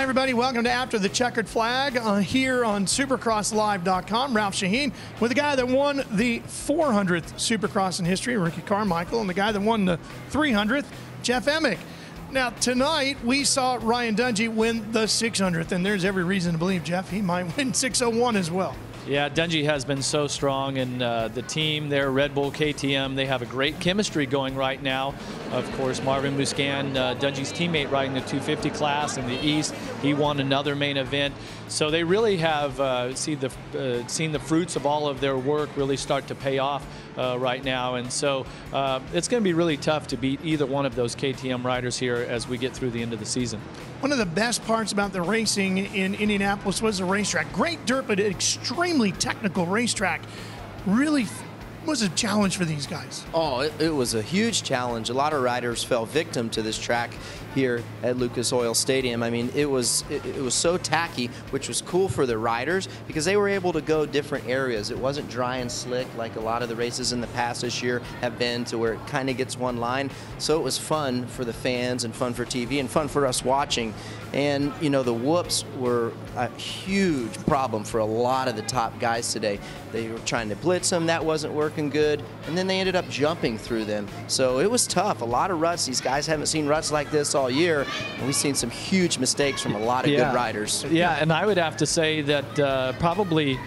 everybody. Welcome to After the Checkered Flag here on SupercrossLive.com. Ralph Sheheen with the guy that won the 400th Supercross in history, Ricky Carmichael, and the guy that won the 300th, Jeff Emig. Now, tonight, we saw Ryan Dungey win the 600th, and there's every reason to believe, Jeff, he might win 601 as well. Yeah, Dungey has been so strong, and the team there, Red Bull, KTM, they have a great chemistry going right now. Of course, Marvin Muscan, Dungey's teammate, riding the 250 class in the East. He won another main event. So they really have seen the fruits of all of their work really start to pay off right now. And so it's going to be really tough to beat either one of those KTM riders here as we get through the end of the season. One of the best parts about the racing in Indianapolis was the racetrack. Great dirt, but an extremely technical racetrack. Really was a challenge for these guys. Oh, it was a huge challenge. A lot of riders fell victim to this track here at Lucas Oil Stadium. I mean, it was so tacky, which was cool for the riders because they were able to go different areas. It wasn't dry and slick like a lot of the races in the past this year have been, to where it kind of gets one line. So it was fun for the fans and fun for TV and fun for us watching. And, you know, the whoops were a huge problem for a lot of the top guys today. They were trying to blitz them. That wasn't working good. And then they ended up jumping through them. So it was tough. A lot of ruts. These guys haven't seen ruts like this all year. And we've seen some huge mistakes from a lot of good riders. Yeah, and I would have to say that probably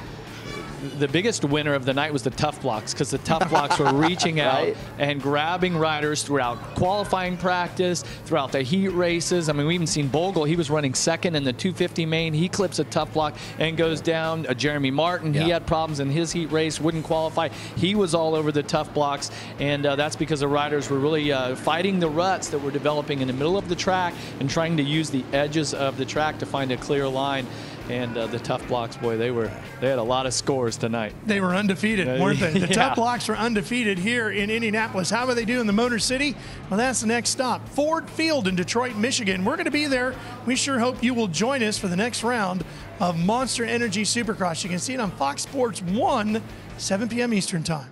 the biggest winner of the night was the tough blocks, because the tough blocks were reaching out and grabbing riders throughout qualifying practice, throughout the heat races. I mean, we even seen Bogle. He was running second in the 250 main. He clips a tough block and goes down. Jeremy Martin, he had problems in his heat race, wouldn't qualify. He was all over the tough blocks, and that's because the riders were really fighting the ruts that were developing in the middle of the track and trying to use the edges of the track to find a clear line. And the tough blocks, boy, they had a lot of scores tonight. They were undefeated, weren't they? The tough blocks were undefeated here in Indianapolis. How are they doing in the Motor City? Well, that's the next stop. Ford Field in Detroit, Michigan. We're going to be there. We sure hope you will join us for the next round of Monster Energy Supercross. You can see it on Fox Sports 1, 7 p.m. Eastern Time.